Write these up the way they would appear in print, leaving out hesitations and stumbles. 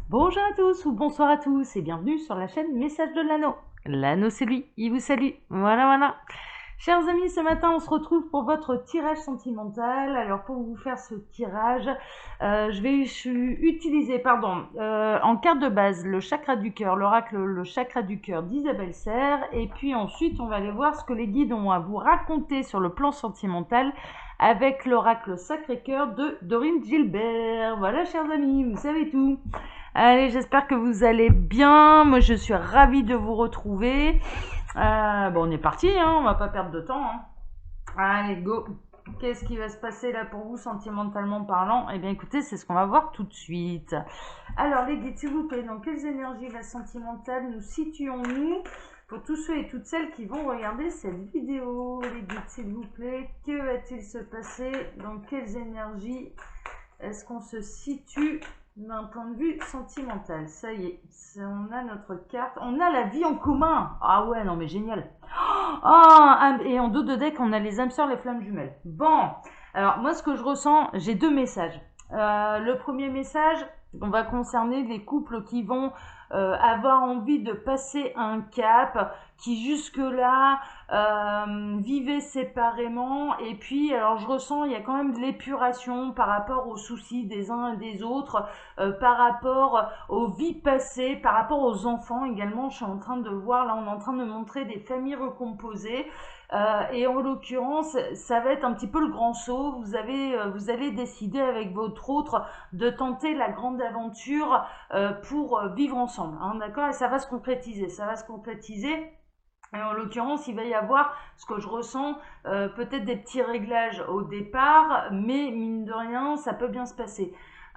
Bonjour à tous ou bonsoir à tous et bienvenue sur la chaîne Message de l'Anneau. L'Anneau c'est lui, il vous salue. Voilà. Chers amis, ce matin on se retrouve pour votre tirage sentimental. Alors pour vous faire ce tirage, je vais utiliser en carte de base le chakra du cœur, l'oracle le chakra du cœur d'Isabelle Serre. Et puis ensuite on va aller voir ce que les guides ont à vous raconter sur le plan sentimental avec l'oracle Sacré-Cœur de Dorine Gilbert. Voilà chers amis, vous savez tout. Allez, j'espère que vous allez bien. Moi, je suis ravie de vous retrouver. On est parti, hein, on va pas perdre de temps. Hein. Allez, go. Qu'est-ce qui va se passer là pour vous, sentimentalement parlant? Eh bien, écoutez, c'est ce qu'on va voir tout de suite. Alors, les guides, s'il vous plaît, dans quelles énergies la sentimentale nous situons-nous? Pour tous ceux et toutes celles qui vont regarder cette vidéo, les guides, s'il vous plaît, que va-t-il se passer? Dans quelles énergies est-ce qu'on se situe d'un point de vue sentimental? Ça y est, on a notre carte. On a la vie en commun. Ah ouais, non mais génial. Et en dos de deck, on a les âmes sœurs, les flammes jumelles. Bon, alors moi ce que je ressens, j'ai deux messages. Le premier message, on va concerner les couples qui vont avoir envie de passer un cap, qui jusque-là vivaient séparément. Et puis, alors je ressens, il y a quand même de l'épuration par rapport aux soucis des uns et des autres, par rapport aux vies passées, par rapport aux enfants également. Je suis en train de voir, là on est en train de montrer des familles recomposées. Et en l'occurrence, ça va être un petit peu le grand saut. Vous allez décider avec votre autre de tenter la grande aventure pour vivre ensemble. Hein, d'accord? Et ça va se concrétiser. Et en l'occurrence, il va y avoir ce que je ressens, peut-être des petits réglages au départ, mais mine de rien, ça peut bien se passer.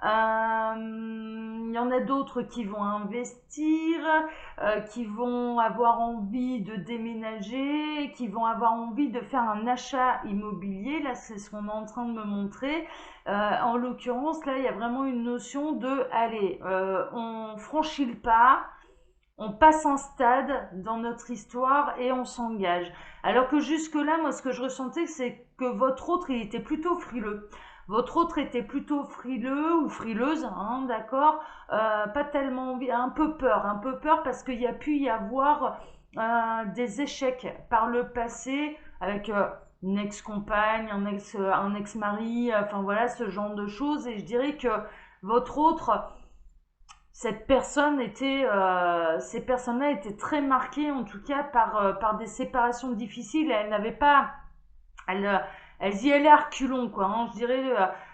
Il y en a d'autres qui vont investir, qui vont avoir envie de déménager, qui vont avoir envie de faire un achat immobilier. Là, c'est ce qu'on est en train de me montrer. En l'occurrence, là, il y a vraiment une notion de, allez, on franchit le pas, on passe un stade dans notre histoire et on s'engage. Alors que jusque-là, moi, ce que je ressentais, c'est que votre autre, il était plutôt frileux. Votre autre était plutôt frileux ou frileuse, hein, d'accord, pas tellement envie, un peu peur parce qu'il y a pu y avoir des échecs par le passé avec une ex-compagne, un ex-mari, enfin voilà, ce genre de choses. Et je dirais que votre autre, ces personnes-là étaient très marquées, en tout cas, par des séparations difficiles. Elles n'avaient pas, elles, euh, elles y allaient à reculons, quoi. Hein, je dirais,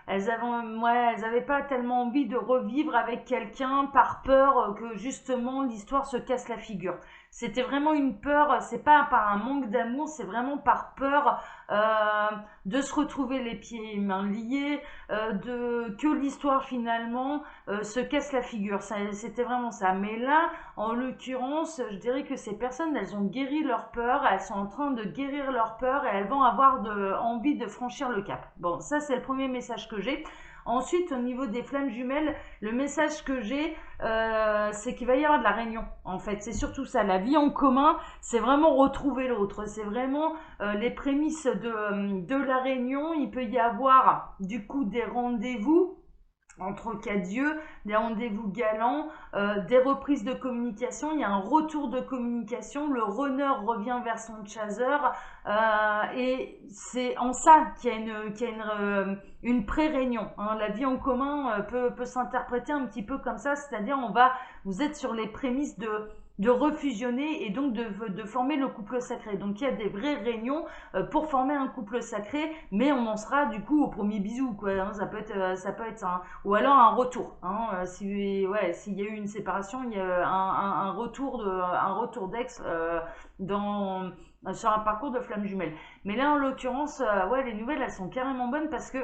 elles avaient pas tellement envie de revivre avec quelqu'un par peur que justement l'histoire se casse la figure. C'était vraiment une peur, c'est pas par un manque d'amour, c'est vraiment par peur de se retrouver les pieds et mains liés, que l'histoire finalement se casse la figure. C'était vraiment ça. Mais là, en l'occurrence, je dirais que ces personnes, elles ont guéri leur peur, elles sont en train de guérir leur peur et elles vont avoir envie de franchir le cap. Bon, ça c'est le premier message que j'ai. Ensuite, au niveau des flammes jumelles, le message que j'ai, c'est qu'il va y avoir de la réunion. En fait, c'est surtout ça. La vie en commun, c'est vraiment retrouver l'autre. C'est vraiment les prémices de la réunion. Il peut y avoir du coup des rendez-vous entre quatre yeux, des rendez-vous galants, des reprises de communication, il y a un retour de communication, le runner revient vers son chaser, et c'est en ça qu'il y a une pré-réunion. Hein. La vie en commun peut s'interpréter un petit peu comme ça, c'est-à-dire vous êtes sur les prémices de refusionner et donc de former le couple sacré. Donc il y a des vraies réunions pour former un couple sacré, mais on en sera du coup au premier bisou, quoi. Hein. Ça peut être ça. Hein. Ou alors un retour. Hein. S'il y a eu une séparation, il y a un retour d'ex sur un parcours de flamme jumelle. Mais là, en l'occurrence, les nouvelles, elles sont carrément bonnes parce que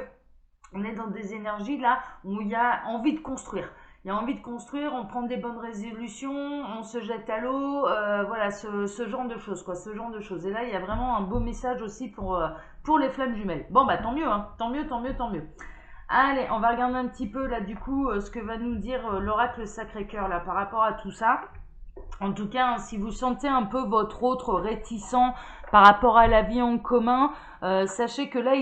on est dans des énergies là où il y a envie de construire. Il y a envie de construire, on prend des bonnes résolutions, on se jette à l'eau, voilà, ce genre de choses, quoi, ce genre de choses. Et là, il y a vraiment un beau message aussi pour les flammes jumelles. Bon, bah tant mieux, hein, tant mieux. Allez, on va regarder un petit peu là, du coup, ce que va nous dire l'oracle Sacré-Cœur là par rapport à tout ça. En tout cas, hein, si vous sentez un peu votre autre réticent par rapport à la vie en commun, sachez que là,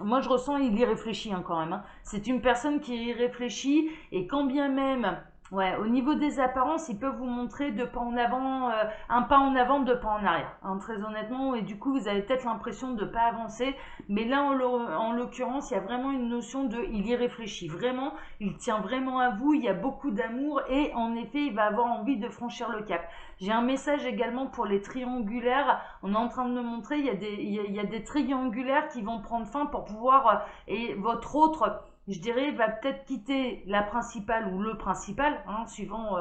moi je ressens il y réfléchit hein, quand même. Hein. C'est une personne qui y réfléchit et quand bien même Ouais, au niveau des apparences, il peut vous montrer deux pas en avant, un pas en avant, deux pas en arrière, hein, très honnêtement, et du coup, vous avez peut-être l'impression de ne pas avancer, mais là, en l'occurrence, il y a vraiment une notion de, il y réfléchit vraiment, il tient vraiment à vous, il y a beaucoup d'amour, et en effet, il va avoir envie de franchir le cap. J'ai un message également pour les triangulaires, on est en train de me montrer, il y a des triangulaires qui vont prendre fin pour pouvoir, et votre autre je dirais, va peut-être quitter la principale ou le principal, hein, suivant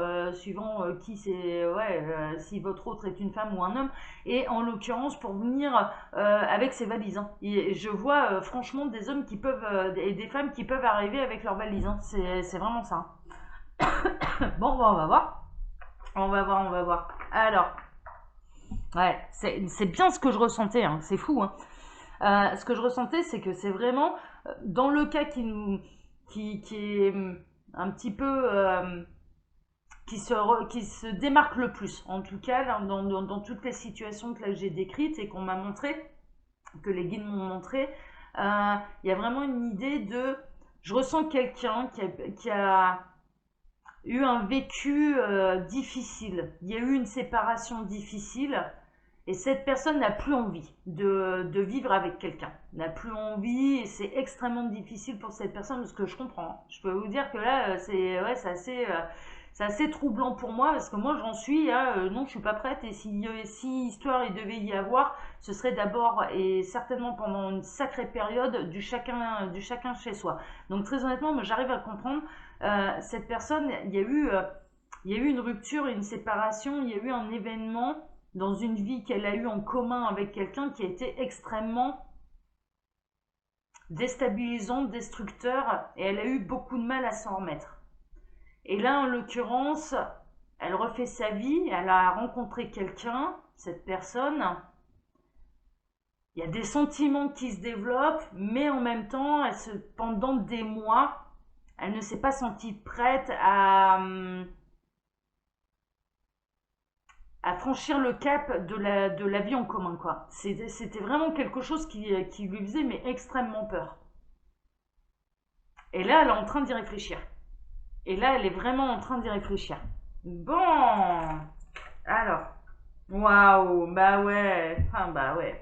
qui c'est, ouais, si votre autre est une femme ou un homme, et en l'occurrence pour venir avec ses valises. Hein. Et je vois franchement des hommes qui peuvent, et des femmes qui peuvent arriver avec leurs valises. Hein. C'est vraiment ça. Bon, on va voir. On va voir, on va voir. Alors, ouais, c'est bien ce que je ressentais, hein, c'est fou. Hein. Ce que je ressentais, c'est que c'est vraiment dans le cas qui est un petit peu qui se démarque le plus, en tout cas dans toutes les situations que j'ai décrites et qu'on m'a montré, que les guides m'ont montré, il y a vraiment une idée de, je ressens quelqu'un qui a eu un vécu difficile, il y a eu une séparation difficile. Et cette personne n'a plus envie de vivre avec quelqu'un, n'a plus envie, et c'est extrêmement difficile pour cette personne, ce que je comprends. Hein. Je peux vous dire que là, c'est assez troublant pour moi, parce que moi j'en suis à non, je suis pas prête, et si histoire il devait y avoir, ce serait d'abord et certainement pendant une sacrée période du chacun chez soi. Donc très honnêtement, moi j'arrive à comprendre, cette personne, il y a eu une rupture, une séparation, il y a eu un événement dans une vie qu'elle a eue en commun avec quelqu'un qui a été extrêmement déstabilisant, destructeur, et elle a eu beaucoup de mal à s'en remettre. Et là, en l'occurrence, elle refait sa vie, elle a rencontré quelqu'un, cette personne, il y a des sentiments qui se développent, mais en même temps, pendant des mois, elle ne s'est pas sentie prête à franchir le cap de la vie en commun, quoi. C'était vraiment quelque chose qui lui faisait mais extrêmement peur. Et là, elle est en train d'y réfléchir. Et là, elle est vraiment en train d'y réfléchir. Bon, alors, waouh, bah ouais, enfin bah ouais.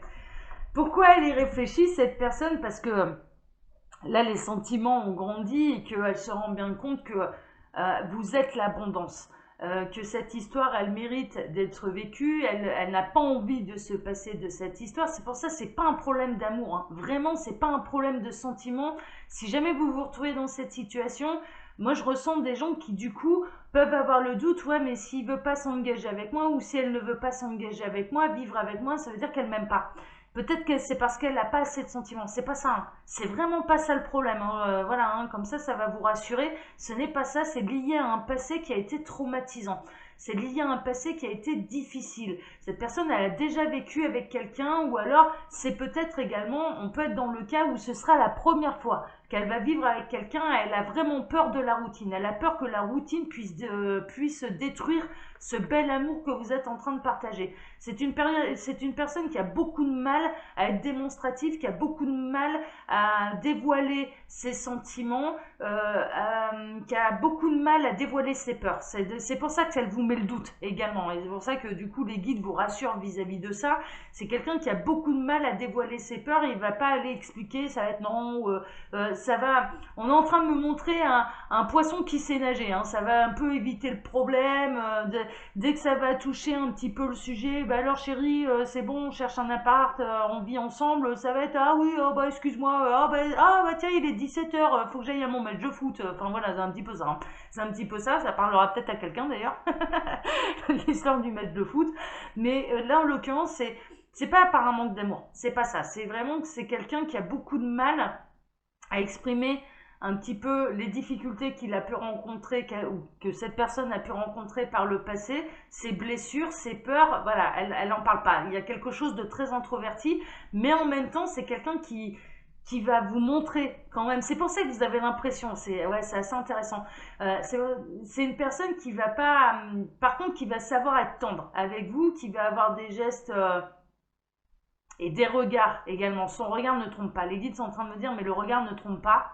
Pourquoi elle y réfléchit, cette personne? Parce que là, les sentiments ont grandi et qu'elle se rend bien compte que vous êtes l'abondance. Que cette histoire, elle mérite d'être vécue, elle n'a pas envie de se passer de cette histoire. C'est pour ça, c'est pas un problème d'amour. Hein. Vraiment, c'est pas un problème de sentiment. Si jamais vous vous retrouvez dans cette situation, moi, je ressens des gens qui, du coup, peuvent avoir le doute, ouais, mais s'il veut pas s'engager avec moi ou si elle ne veut pas s'engager avec moi, vivre avec moi, ça veut dire qu'elle m'aime pas. Peut-être que c'est parce qu'elle n'a pas assez de sentiments. C'est pas ça. Hein. C'est vraiment pas ça le problème. Hein. Voilà, hein, comme ça va vous rassurer. Ce n'est pas ça. C'est lié à un passé qui a été traumatisant. C'est lié à un passé qui a été difficile. Cette personne, elle a déjà vécu avec quelqu'un, ou alors c'est peut-être également, on peut être dans le cas où ce sera la première fois qu'elle va vivre avec quelqu'un. Elle a vraiment peur de la routine. Elle a peur que la routine puisse détruire ce bel amour que vous êtes en train de partager. C'est une personne qui a beaucoup de mal à être démonstrative, qui a beaucoup de mal à dévoiler ses sentiments, qui a beaucoup de mal à dévoiler ses peurs. C'est pour ça qu'elle vous met le doute également. Et c'est pour ça que du coup les guides vous rassurent vis-à-vis de ça. C'est quelqu'un qui a beaucoup de mal à dévoiler ses peurs. Et il ne va pas aller expliquer, ça va être non, ça va... On est en train de me montrer un poisson qui sait nager. Hein. Ça va un peu éviter le problème. Dès que ça va toucher un petit peu le sujet, bah alors chérie, c'est bon, on cherche un appart, on vit ensemble, ça va être ah oui, oh bah excuse-moi, bah tiens, il est 17h, faut que j'aille à mon match de foot. Enfin voilà, c'est un petit peu ça. Hein. C'est un petit peu ça, ça parlera peut-être à quelqu'un d'ailleurs, l'histoire du match de foot. Mais là en l'occurrence, c'est pas par un manque d'amour, c'est pas ça. C'est vraiment que c'est quelqu'un qui a beaucoup de mal à exprimer un petit peu les difficultés qu'il a pu rencontrer, ou que cette personne a pu rencontrer par le passé, ses blessures, ses peurs, voilà, elle en parle pas. Il y a quelque chose de très introverti, mais en même temps, c'est quelqu'un qui va vous montrer quand même. C'est pour ça que vous avez l'impression, c'est assez intéressant. C'est une personne qui va pas, par contre, qui va savoir être tendre avec vous, qui va avoir des gestes et des regards également. Son regard ne trompe pas. Les guides sont en train de me dire, mais le regard ne trompe pas.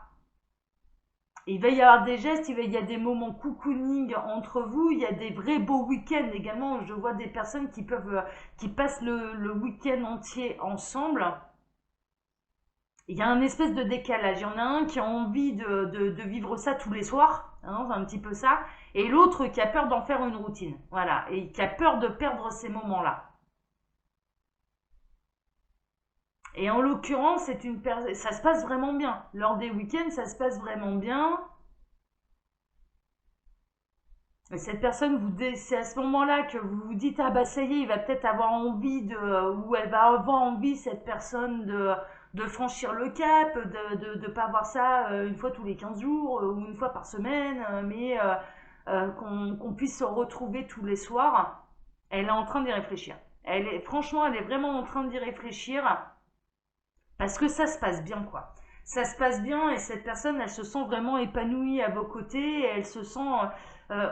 Il va y avoir des gestes, il y a des moments cocooning entre vous, il y a des vrais beaux week-ends également. Je vois des personnes qui passent le week-end entier ensemble. Il y a un espèce de décalage. Il y en a un qui a envie de vivre ça tous les soirs, hein, c'est un petit peu ça, et l'autre qui a peur d'en faire une routine. Voilà, et qui a peur de perdre ces moments-là. Et en l'occurrence, ça se passe vraiment bien. Lors des week-ends, ça se passe vraiment bien. Et cette personne, c'est à ce moment-là que vous vous dites, ah bah ça y est, il va peut-être avoir envie ou elle va avoir envie, cette personne, de franchir le cap, de pas avoir ça une fois tous les 15 jours ou une fois par semaine, mais qu'on puisse se retrouver tous les soirs. Elle est en train d'y réfléchir. Franchement, elle est vraiment en train d'y réfléchir parce que ça se passe bien, quoi. Ça se passe bien et cette personne, elle se sent vraiment épanouie à vos côtés. Et elle se sent,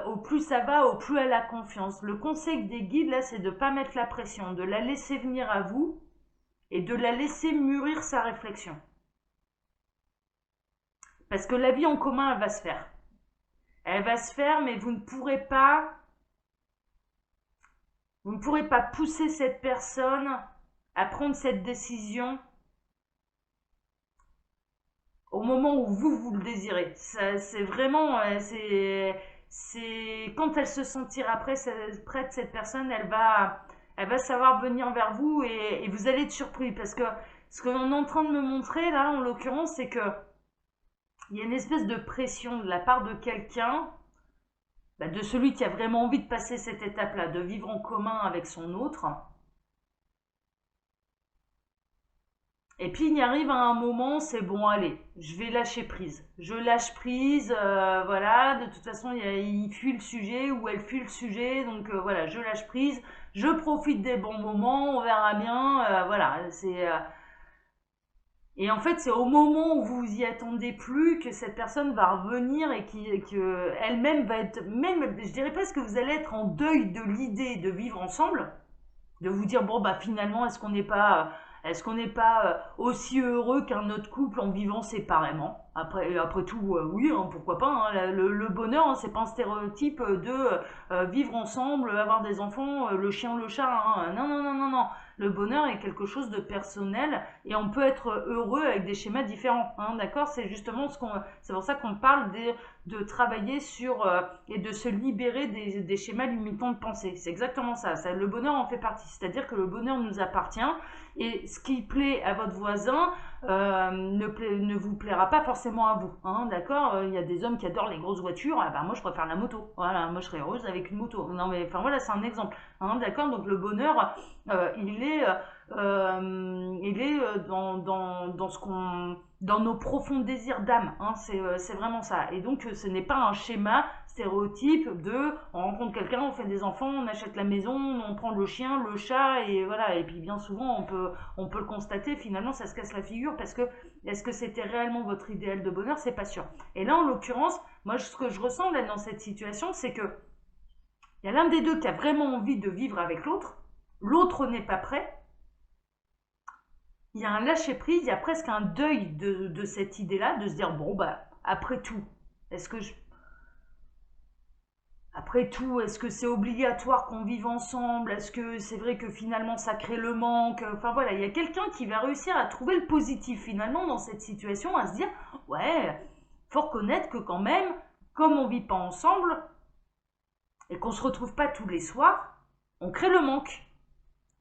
au plus ça va, au plus elle a confiance. Le conseil des guides, là, c'est de ne pas mettre la pression, de la laisser venir à vous et de la laisser mûrir sa réflexion. Parce que la vie en commun, elle va se faire. Elle va se faire, mais vous ne pourrez pas pousser cette personne à prendre cette décision au moment où vous le désirez. C'est vraiment, c'est quand elle se sentira prête, cette personne, elle va savoir venir vers vous et vous allez être surpris parce que ce qu'on est en train de me montrer là, en l'occurrence, c'est que il y a une espèce de pression de la part de quelqu'un, bah, de celui qui a vraiment envie de passer cette étape-là, de vivre en commun avec son autre. Et puis il y arrive à un moment, c'est bon, allez, je vais lâcher prise. Je lâche prise, voilà, de toute façon, il fuit le sujet ou elle fuit le sujet, donc voilà, je lâche prise, je profite des bons moments, on verra bien, voilà, Et en fait, c'est au moment où vous y attendez plus que cette personne va revenir et que elle-même va être, même, je dirais presque que vous allez être en deuil de l'idée de vivre ensemble, de vous dire bon bah finalement est-ce qu'on n'est pas aussi heureux qu'un autre couple en vivant séparément. Après tout, oui, hein, pourquoi pas, hein. Le bonheur, hein, c'est pas un stéréotype de vivre ensemble, avoir des enfants, le chien, le chat, hein. Non, non, non, non, non. Le bonheur est quelque chose de personnel et on peut être heureux avec des schémas différents, hein, d'accord. C'est pour ça qu'on parle de travailler sur et de se libérer des schémas limitants de pensée. C'est exactement ça. Le bonheur en fait partie. C'est-à-dire que le bonheur nous appartient et ce qui plaît à votre voisin ne vous plaira pas forcément à vous, hein, d'accord. Il y a des hommes qui adorent les grosses voitures, ah bah moi je préfère la moto, voilà, moi je serais heureuse avec une moto. Non mais enfin voilà, c'est un exemple, hein, d'accord. Donc le bonheur, il est dans nos profonds désirs d'âme, hein, c'est vraiment ça. Et donc ce n'est pas un schéma stéréotype de on rencontre quelqu'un, on fait des enfants, on achète la maison, on prend le chien, le chat, et voilà. Et puis bien souvent on peut le constater, finalement ça se casse la figure parce que est-ce que c'était réellement votre idéal de bonheur? C'est pas sûr. Et là en l'occurrence, moi ce que je ressens là dans cette situation, c'est que il y a l'un des deux qui a vraiment envie de vivre avec l'autre, l'autre n'est pas prêt. Il y a un lâcher prise, il y a presque un deuil de cette idée-là, de se dire bon bah après tout, est-ce que je après tout, est-ce que c'est obligatoire qu'on vive ensemble? Est-ce que c'est vrai que finalement ça crée le manque? Enfin voilà, il y a quelqu'un qui va réussir à trouver le positif finalement dans cette situation, à se dire ouais, faut reconnaître que quand même, comme on vit pas ensemble et qu'on se retrouve pas tous les soirs, on crée le manque.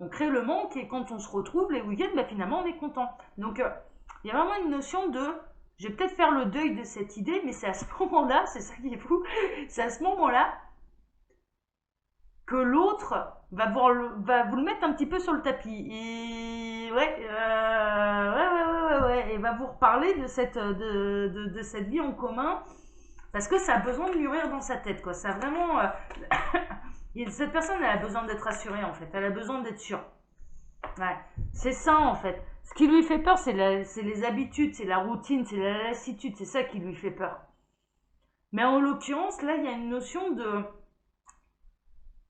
On crée le manque et quand on se retrouve les week-ends, bah, finalement on est content. Donc il y a vraiment une notion de je vais peut-être faire le deuil de cette idée, mais c'est à ce moment-là, c'est ça qui est fou, c'est à ce moment-là que l'autre va vous le mettre un petit peu sur le tapis. Et ouais, et va vous reparler de cette vie en commun parce que ça a besoin de mûrir dans sa tête, quoi. Ça a vraiment. Cette personne, elle a besoin d'être rassurée en fait. Elle a besoin d'être sûre. Ouais, c'est ça en fait. Ce qui lui fait peur, c'est les habitudes, c'est la routine, c'est la lassitude, c'est ça qui lui fait peur. Mais en l'occurrence, là, il y a une notion de.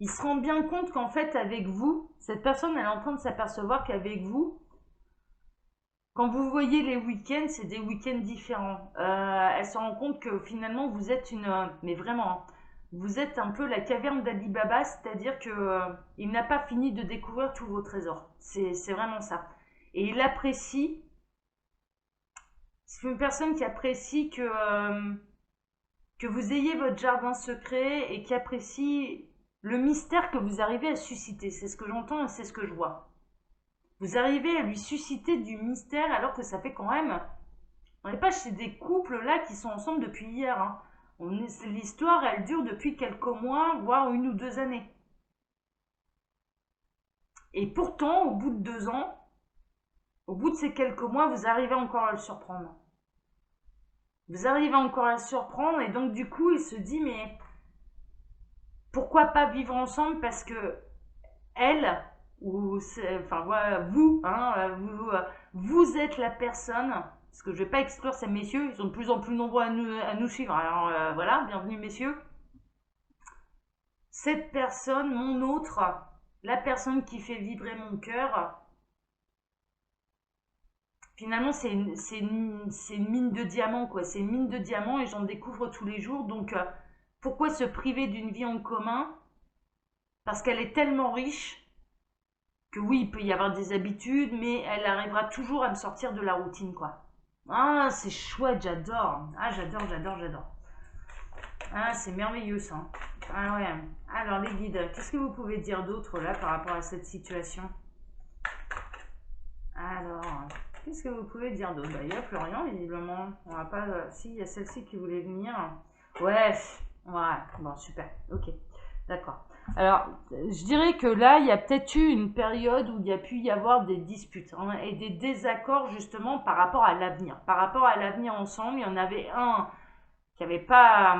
Il se rend bien compte qu'en fait, avec vous, cette personne, elle est en train de s'apercevoir qu'avec vous, Quand vous voyez les week-ends, c'est des week-ends différents. Elle se rend compte que finalement, vous êtes mais vraiment, hein, vous êtes un peu la caverne d'Ali Baba, c'est-à-dire que il n'a pas fini de découvrir tous vos trésors. C'est vraiment ça. Et il apprécie, c'est une personne qui apprécie que vous ayez votre jardin secret et qui apprécie le mystère que vous arrivez à susciter. C'est ce que j'entends et c'est ce que je vois. Vous arrivez à lui susciter du mystère alors que ça fait quand même... On n'est pas chez des couples là qui sont ensemble depuis hier, hein. L'histoire, elle dure depuis quelques mois, voire 1 ou 2 années. Et pourtant, au bout de 2 ans, au bout de ces quelques mois, vous arrivez encore à le surprendre. Vous arrivez encore à le surprendre et donc du coup, il se dit mais pourquoi pas vivre ensemble parce que elle, ou enfin voilà, vous, hein, vous êtes la personne, parce que je vais pas exclure ces messieurs, ils sont de plus en plus nombreux à nous suivre, alors voilà, bienvenue messieurs. Cette personne, mon autre, la personne qui fait vibrer mon cœur, finalement c'est une mine de diamants, quoi, c'est une mine de diamants et j'en découvre tous les jours, donc pourquoi se priver d'une vie en commun? Parce qu'elle est tellement riche que oui, il peut y avoir des habitudes, mais elle arrivera toujours à me sortir de la routine, quoi. Ah, c'est chouette, j'adore. Ah, j'adore, j'adore, j'adore. Ah, c'est merveilleux, ça. Ah ouais. Alors, les guides, qu'est-ce que vous pouvez dire d'autre, là, par rapport à cette situation? Alors, qu'est-ce que vous pouvez dire d'autre? Bah, il n'y a plus rien, visiblement. On va pas... Si, il y a celle-ci qui voulait venir. Ouais, ouais. Bon, super. Ok. D'accord. Alors, je dirais que là, il y a peut-être eu une période où il y a pu y avoir des disputes, hein, et des désaccords justement par rapport à l'avenir. Par rapport à l'avenir ensemble, il y en avait un qui avait pas,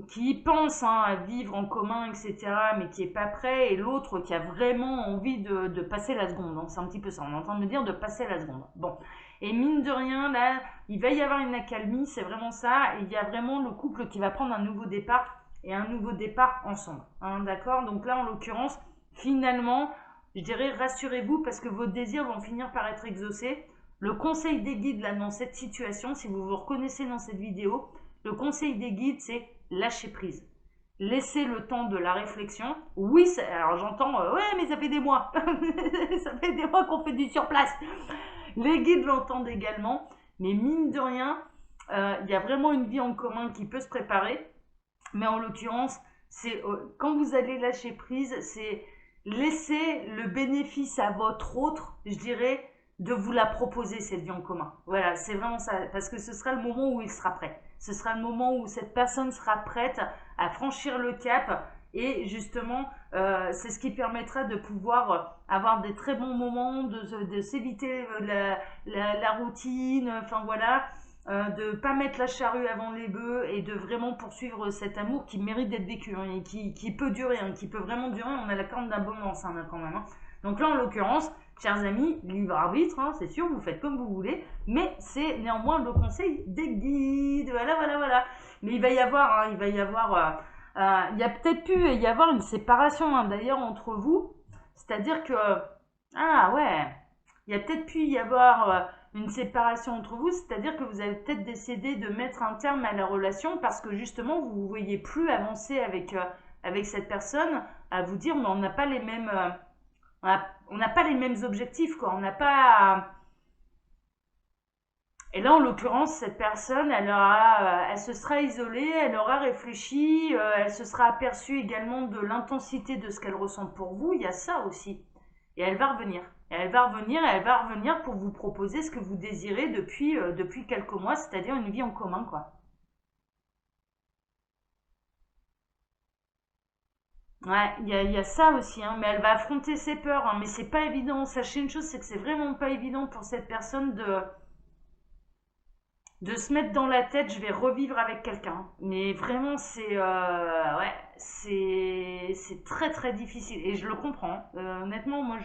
qui y pense, hein, à vivre en commun, etc., mais qui est pas prêt, et l'autre qui a vraiment envie de passer la seconde. Donc c'est un petit peu ça. On est en train de me dire de passer la seconde. Bon. Et mine de rien, là, il va y avoir une accalmie, c'est vraiment ça. Et il y a vraiment le couple qui va prendre un nouveau départ et un nouveau départ ensemble, hein, d'accord? Donc là, en l'occurrence, finalement, je dirais rassurez-vous parce que vos désirs vont finir par être exaucés. Le conseil des guides là dans cette situation, si vous vous reconnaissez dans cette vidéo, le conseil des guides c'est lâcher prise. Laissez le temps de la réflexion. Oui, alors j'entends, ouais, mais ça fait des mois. Ça fait des mois qu'on fait du surplace. Les guides l'entendent également, mais mine de rien, il y a vraiment une vie en commun qui peut se préparer. Mais en l'occurrence, c'est quand vous allez lâcher prise, c'est laisser le bénéfice à votre autre, je dirais, de vous la proposer, cette vie en commun. Voilà, c'est vraiment ça. Parce que ce sera le moment où il sera prêt. Ce sera le moment où cette personne sera prête à franchir le cap. Et justement, c'est ce qui permettra de pouvoir avoir des très bons moments, de s'éviter la routine, enfin voilà, de pas mettre la charrue avant les bœufs et de vraiment poursuivre cet amour qui mérite d'être vécu, hein, et qui peut durer, hein, qui peut vraiment durer. On a la corne d'abondance, hein, quand même, hein. Donc là, en l'occurrence, chers amis, libre arbitre, hein, c'est sûr, vous faites comme vous voulez, mais c'est néanmoins le conseil des guides. Voilà, voilà, voilà. Mais il va y avoir, hein, il y a peut-être pu y avoir une séparation, hein, d'ailleurs entre vous, c'est-à-dire que ah ouais, il y a peut-être pu y avoir une séparation entre vous, c'est-à-dire que vous avez peut-être décidé de mettre un terme à la relation parce que justement vous ne voyez plus avancer avec cette personne, à vous dire mais on n'a pas les mêmes on n'a pas les mêmes objectifs, quoi. On n'a pas. Et là, en l'occurrence, cette personne, elle se sera isolée, elle aura réfléchi, elle se sera aperçue également de l'intensité de ce qu'elle ressent pour vous. Il y a ça aussi. Et elle va revenir. Et elle va revenir, et elle va revenir pour vous proposer ce que vous désirez depuis quelques mois, c'est-à-dire une vie en commun, quoi. Ouais, il y a ça aussi, hein, mais elle va affronter ses peurs, hein, mais c'est pas évident. Sachez une chose, c'est que c'est vraiment pas évident pour cette personne de se mettre dans la tête, je vais revivre avec quelqu'un. Mais vraiment, ouais, c'est très très difficile et je le comprends. Honnêtement, moi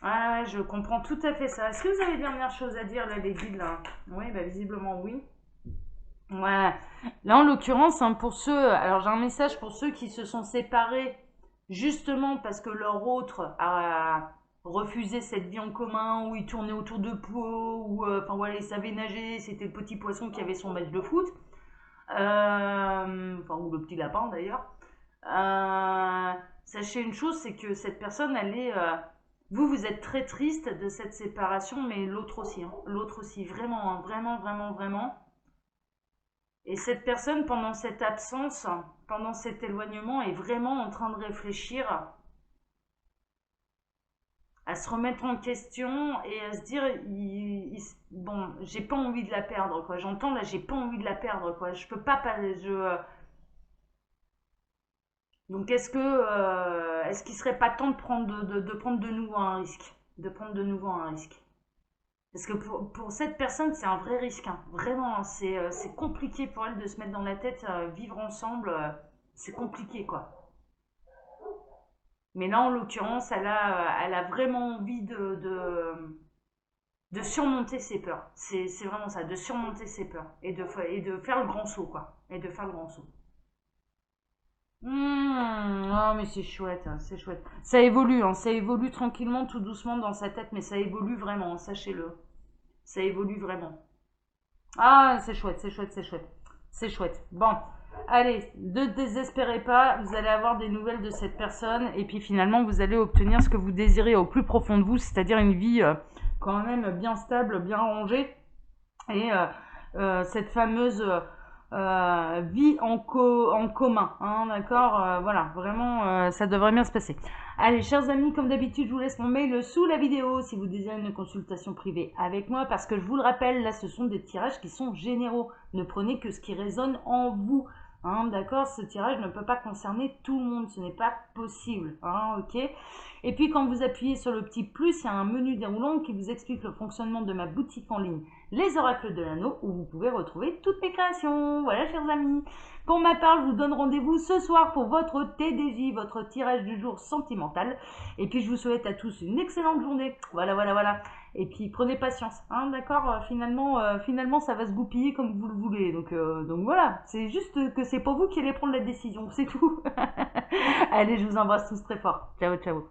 ah ouais, je comprends tout à fait ça. Est-ce que vous avez des dernières choses à dire là, les guides là? Oui, bah visiblement oui. Ouais. Là, en l'occurrence, hein, pour ceux, alors j'ai un message pour ceux qui se sont séparés justement parce que leur autre a refusé cette vie en commun, où ils tournaient autour de pots, où enfin voilà, ils savaient nager, c'était le petit poisson qui avait son match de foot, enfin, ou le petit lapin d'ailleurs. Sachez une chose, c'est que cette personne, elle est. Vous êtes très triste de cette séparation, mais l'autre aussi. Hein. L'autre aussi, vraiment, hein, vraiment, vraiment, vraiment. Et cette personne, pendant cette absence, pendant cet éloignement, est vraiment en train de réfléchir à se remettre en question et à se dire bon, j'ai pas envie de la perdre, quoi. J'entends là, j'ai pas envie de la perdre, quoi. Je peux pas. Donc est-ce qu'il serait pas temps de prendre de prendre de nouveau un risque, de prendre de nouveau un risque? Parce que pour cette personne, c'est un vrai risque, hein. Vraiment, hein. C'est compliqué pour elle de se mettre dans la tête, vivre ensemble, c'est compliqué, quoi. Mais là, en l'occurrence, elle a vraiment envie de surmonter ses peurs. C'est vraiment ça, de surmonter ses peurs. Et de faire le grand saut, quoi. Et de faire le grand saut. Ah, mais c'est chouette, hein, c'est chouette. Ça évolue tranquillement, tout doucement dans sa tête, mais ça évolue vraiment, sachez-le. Ça évolue vraiment. Ah, c'est chouette, c'est chouette, c'est chouette. C'est chouette. Bon, allez, ne désespérez pas, vous allez avoir des nouvelles de cette personne, et puis finalement, vous allez obtenir ce que vous désirez au plus profond de vous, c'est-à-dire une vie quand même bien stable, bien rangée, et cette fameuse vie en commun, hein, d'accord. Voilà, vraiment, ça devrait bien se passer. Allez, chers amis, comme d'habitude, je vous laisse mon mail sous la vidéo si vous désirez une consultation privée avec moi, parce que je vous le rappelle, là, ce sont des tirages qui sont généraux. Ne prenez que ce qui résonne en vous. Hein, d'accord, ce tirage ne peut pas concerner tout le monde, ce n'est pas possible. Hein, ok. Et puis quand vous appuyez sur le petit plus, il y a un menu déroulant qui vous explique le fonctionnement de ma boutique en ligne, les oracles de l'anneau, où vous pouvez retrouver toutes mes créations. Voilà, chers amis. Pour ma part, je vous donne rendez-vous ce soir pour votre TDJ, votre tirage du jour sentimental. Et puis je vous souhaite à tous une excellente journée. Voilà, voilà, voilà. Et puis prenez patience, hein, d'accord. Finalement, ça va se goupiller comme vous le voulez. Donc voilà, c'est juste que c'est pas vous qui allez prendre la décision, c'est tout. Allez, je vous embrasse tous très fort. Ciao, ciao.